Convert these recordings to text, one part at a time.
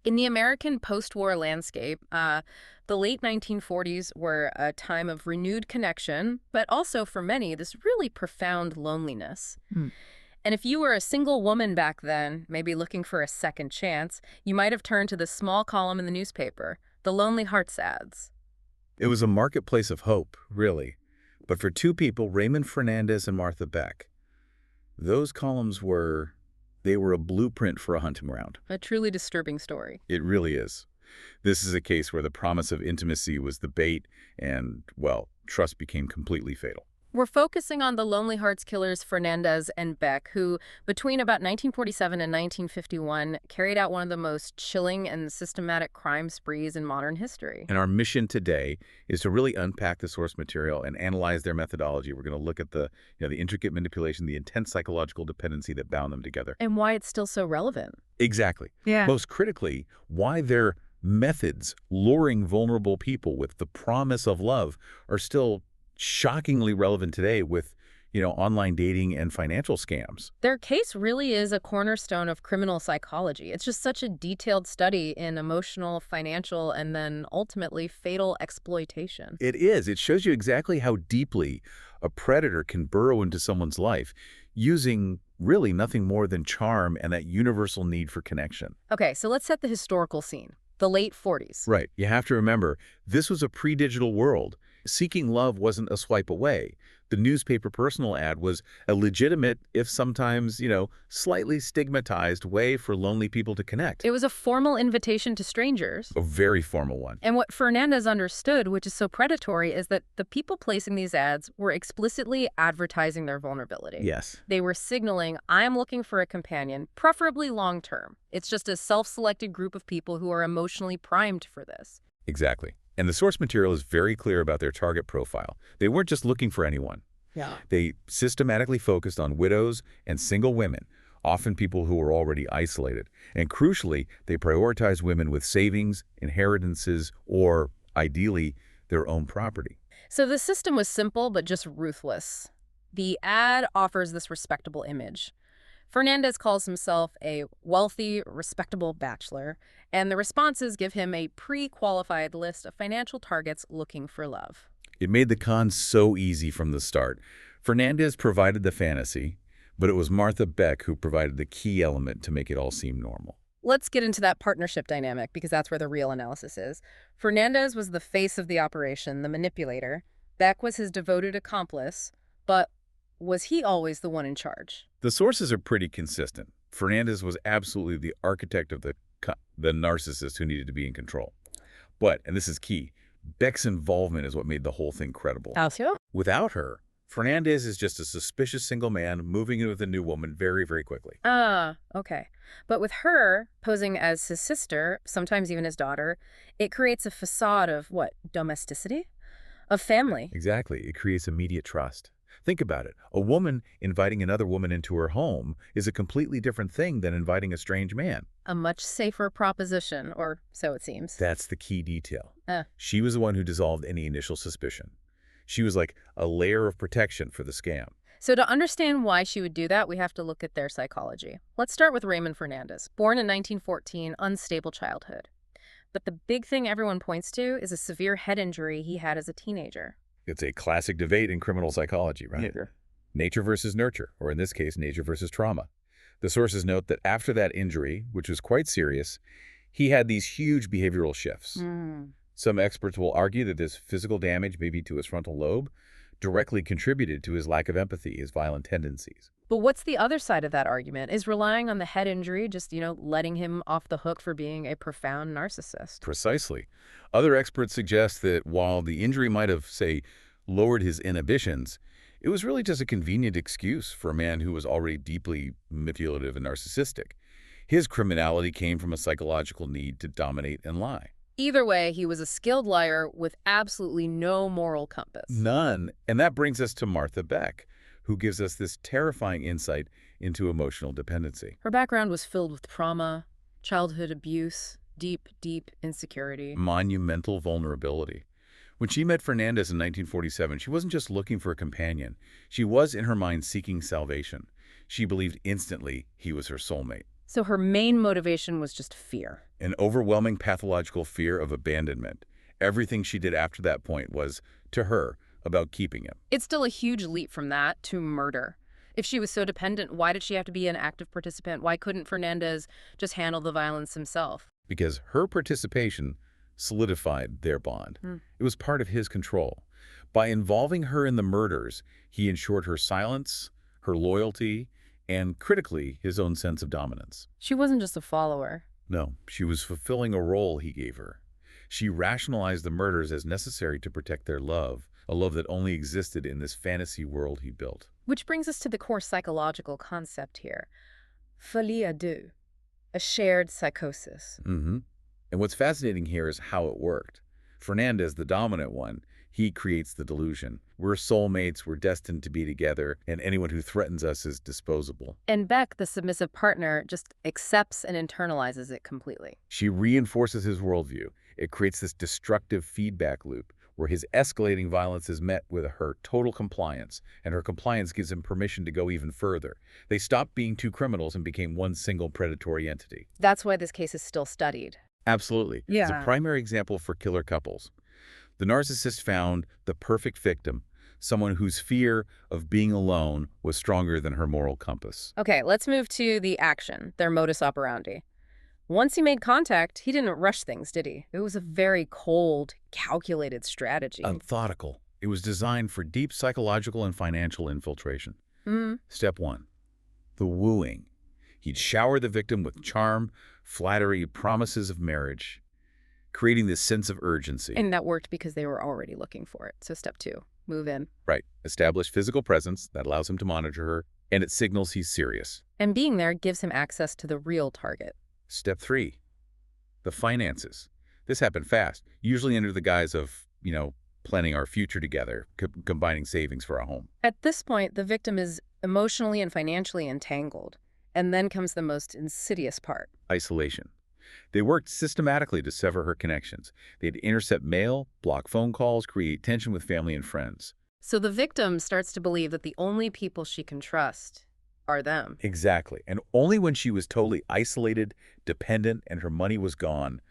In the American post-war landscape, the late 1940s were a time of renewed connection, but also for many, this really profound loneliness. Hmm. And if you were a single woman back then, maybe looking for a second chance, you might have turned to the small column in the newspaper, the Lonely Hearts ads. It was a marketplace of hope, really. But for two people, Raymond Fernandez and Martha Beck, those columns they were a blueprint for a hunting ground. A truly disturbing story. It really is. This is a case where the promise of intimacy was the bait and, well, trust became completely fatal. We're focusing on the Lonely Hearts killers Fernandez and Beck, who, between about 1947 and 1951, carried out one of the most chilling and systematic crime sprees in modern history. And our mission today is to really unpack the source material and analyze their methodology. We're going to look at the intricate manipulation, the intense psychological dependency that bound them together. And why it's still so relevant. Exactly. Yeah. Most critically, why their methods luring vulnerable people with the promise of love are still shockingly relevant today with, online dating and financial scams. Their case really is a cornerstone of criminal psychology. It's just such a detailed study in emotional, financial, and then ultimately fatal exploitation. It is. It shows you exactly how deeply a predator can burrow into someone's life using really nothing more than charm and that universal need for connection. Okay, so let's set the historical scene. The late 40s. Right. You have to remember, this was a pre-digital world. Seeking love wasn't a swipe away. The newspaper personal ad was a legitimate, if sometimes, slightly stigmatized way for lonely people to connect. It was a formal invitation to strangers. A very formal one. And what Fernandez understood, which is so predatory, is that the people placing these ads were explicitly advertising their vulnerability. Yes. They were signaling, I'm looking for a companion, preferably long-term. It's just a self-selected group of people who are emotionally primed for this. Exactly. And the source material is very clear about their target profile. They weren't just looking for anyone. Yeah. They systematically focused on widows and single women, often people who were already isolated. And crucially, they prioritized women with savings, inheritances, or, ideally, their own property. So the system was simple but just ruthless. The ad offers this respectable image. Fernandez calls himself a wealthy, respectable bachelor, and the responses give him a pre-qualified list of financial targets looking for love. It made the con so easy from the start. Fernandez provided the fantasy, but it was Martha Beck who provided the key element to make it all seem normal. Let's get into that partnership dynamic, because that's where the real analysis is. Fernandez was the face of the operation, the manipulator. Beck was his devoted accomplice, but was he always the one in charge? The sources are pretty consistent. Fernandez was absolutely the architect of the narcissist who needed to be in control. But, and this is key, Beck's involvement is what made the whole thing credible. How so? Without her, Fernandez is just a suspicious single man moving in with a new woman very, very quickly. Okay. But with her posing as his sister, sometimes even his daughter, it creates a facade of what? Domesticity? Of family. Exactly. It creates immediate trust. Think about it. A woman inviting another woman into her home is a completely different thing than inviting a strange man. A much safer proposition, or so it seems. That's the key detail. Uh. She was the one who dissolved any initial suspicion. She was like a layer of protection for the scam. So to understand why she would do that, we have to look at their psychology. Let's start with Raymond Fernandez. Born in 1914, unstable childhood. But the big thing everyone points to is a severe head injury he had as a teenager. It's a classic debate in criminal psychology, right? Yeah. Nature versus nurture, or in this case, nature versus trauma. The sources note that after that injury, which was quite serious, he had these huge behavioral shifts. Some experts will argue that this physical damage, maybe to his frontal lobe, directly contributed to his lack of empathy, his violent tendencies. But what's the other side of that argument? Is relying on the head injury just, letting him off the hook for being a profound narcissist? Precisely. Other experts suggest that while the injury might have, say, lowered his inhibitions, it was really just a convenient excuse for a man who was already deeply manipulative and narcissistic. His criminality came from a psychological need to dominate and lie. Either way, he was a skilled liar with absolutely no moral compass. None. And that brings us to Martha Beck, who gives us this terrifying insight into emotional dependency. Her background was filled with trauma, childhood abuse, deep, deep insecurity. Monumental vulnerability. When she met Fernandez in 1947, she wasn't just looking for a companion. She was, in her mind, seeking salvation. She believed instantly he was her soulmate. So her main motivation was just fear. An overwhelming pathological fear of abandonment. Everything she did after that point was, to her, about keeping him. It's still a huge leap from that to murder. If she was so dependent, why did she have to be an active participant? Why couldn't Fernandez just handle the violence himself? Because her participation solidified their bond. It was part of his control. By involving her in the murders, he ensured her silence, her loyalty, and, critically, his own sense of dominance. She wasn't just a follower. No, she was fulfilling a role he gave her. She rationalized the murders as necessary to protect their love, a love that only existed in this fantasy world he built. Which brings us to the core psychological concept here. Folie à deux, a shared psychosis. And what's fascinating here is how it worked. Fernandez, the dominant one, he creates the delusion. We're soulmates, we're destined to be together, and anyone who threatens us is disposable. And Beck, the submissive partner, just accepts and internalizes it completely. She reinforces his worldview. It creates this destructive feedback loop where his escalating violence is met with her total compliance, and her compliance gives him permission to go even further. They stopped being two criminals and became one single predatory entity. That's why this case is still studied. Absolutely. It's a primary example for killer couples. The narcissist found the perfect victim, someone whose fear of being alone was stronger than her moral compass. Okay, let's move to the action, their modus operandi. Once he made contact, he didn't rush things, did he? It was a very cold, calculated strategy. Methodical. It was designed for deep psychological and financial infiltration. Step 1. The wooing. He'd shower the victim with charm, flattery, promises of marriage, creating this sense of urgency. And that worked because they were already looking for it. So step 2, move in. Right. Establish physical presence that allows him to monitor her, and it signals he's serious. And being there gives him access to the real target. Step 3. The finances. This happened fast, usually under the guise of, planning our future together, combining savings for a home. At this point, the victim is emotionally and financially entangled. And then comes the most insidious part. Isolation. They worked systematically to sever her connections. They'd intercept mail, block phone calls, create tension with family and friends. So the victim starts to believe that the only people she can trust are them. Exactly. And only when she was totally isolated, dependent, and her money was gone,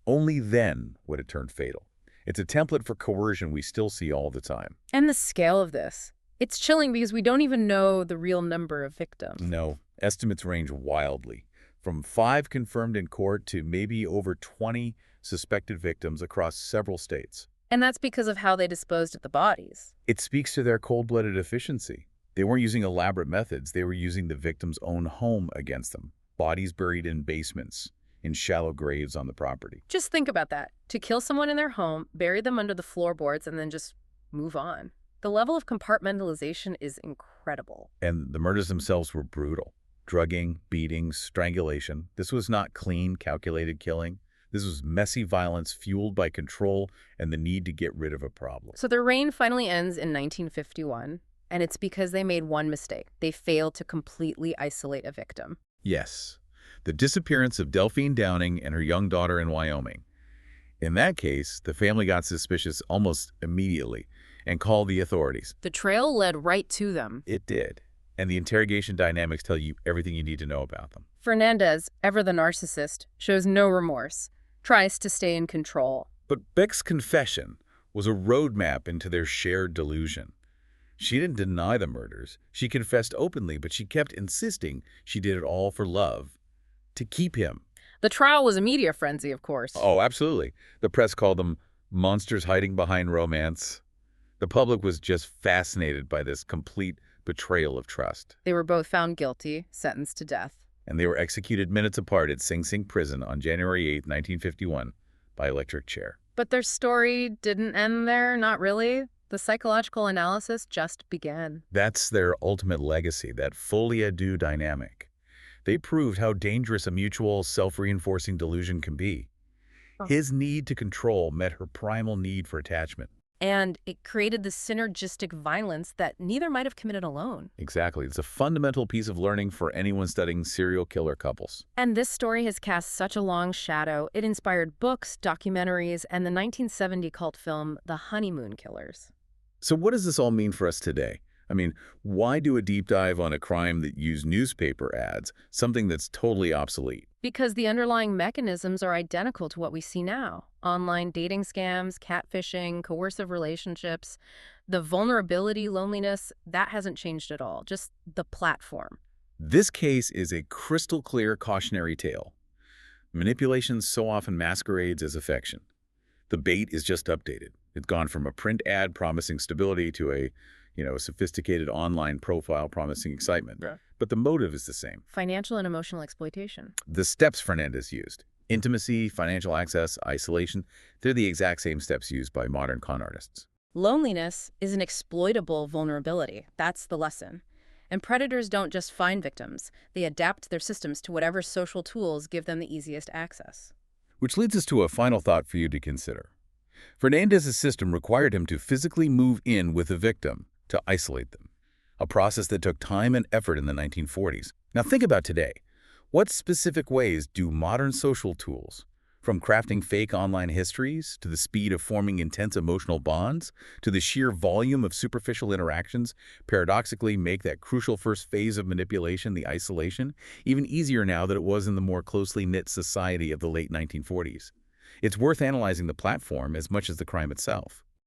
only then would it turn fatal. It's a template for coercion we still see all the time. And the scale of this. It's chilling because we don't even know the real number of victims. No. Estimates range wildly, from 5 confirmed in court to maybe over 20 suspected victims across several states. And that's because of how they disposed of the bodies. It speaks to their cold-blooded efficiency. They weren't using elaborate methods. They were using the victim's own home against them. Bodies buried in basements, in shallow graves on the property. Just think about that. To kill someone in their home, bury them under the floorboards, and then just move on. The level of compartmentalization is incredible. And the murders themselves were brutal. Drugging, beatings, strangulation. This was not clean, calculated killing. This was messy violence fueled by control and the need to get rid of a problem. So their reign finally ends in 1951, and it's because they made one mistake. They failed to completely isolate a victim. Yes, the disappearance of Delphine Downing and her young daughter in Wyoming. In that case, the family got suspicious almost immediately and called the authorities. The trail led right to them. It did. And the interrogation dynamics tell you everything you need to know about them. Fernandez, ever the narcissist, shows no remorse, tries to stay in control. But Beck's confession was a roadmap into their shared delusion. She didn't deny the murders. She confessed openly, but she kept insisting she did it all for love, to keep him. The trial was a media frenzy, of course. Oh, absolutely. The press called them monsters hiding behind romance. The public was just fascinated by this complete betrayal of trust. They were both found guilty, sentenced to death. And they were executed minutes apart at Sing Sing Prison on January 8, 1951, by electric chair. But their story didn't end there, not really. The psychological analysis just began. That's their ultimate legacy, that folie à deux dynamic. They proved how dangerous a mutual, self-reinforcing delusion can be. His need to control met her primal need for attachment. And it created the synergistic violence that neither might have committed alone. Exactly. It's a fundamental piece of learning for anyone studying serial killer couples. And this story has cast such a long shadow. It inspired books, documentaries, and the 1970 cult film, The Honeymoon Killers. So what does this all mean for us today? I mean, why do a deep dive on a crime that used newspaper ads, something that's totally obsolete? Because the underlying mechanisms are identical to what we see now. Online dating scams, catfishing, coercive relationships, the vulnerability, loneliness, that hasn't changed at all, just the platform. This case is a crystal clear cautionary tale. Manipulation so often masquerades as affection. The bait is just updated. It's gone from a print ad promising stability to a sophisticated online profile promising excitement. Yeah. But the motive is the same. Financial and emotional exploitation. The steps Fernandez used, intimacy, financial access, isolation, they're the exact same steps used by modern con artists. Loneliness is an exploitable vulnerability. That's the lesson. And predators don't just find victims. They adapt their systems to whatever social tools give them the easiest access. Which leads us to a final thought for you to consider. Fernandez's system required him to physically move in with the victim to isolate them, a process that took time and effort in the 1940s. Now think about today. What specific ways do modern social tools, from crafting fake online histories to the speed of forming intense emotional bonds to the sheer volume of superficial interactions, paradoxically make that crucial first phase of manipulation, the isolation, even easier now than it was in the more closely knit society of the late 1940s? It's worth analyzing the platform as much as the crime itself.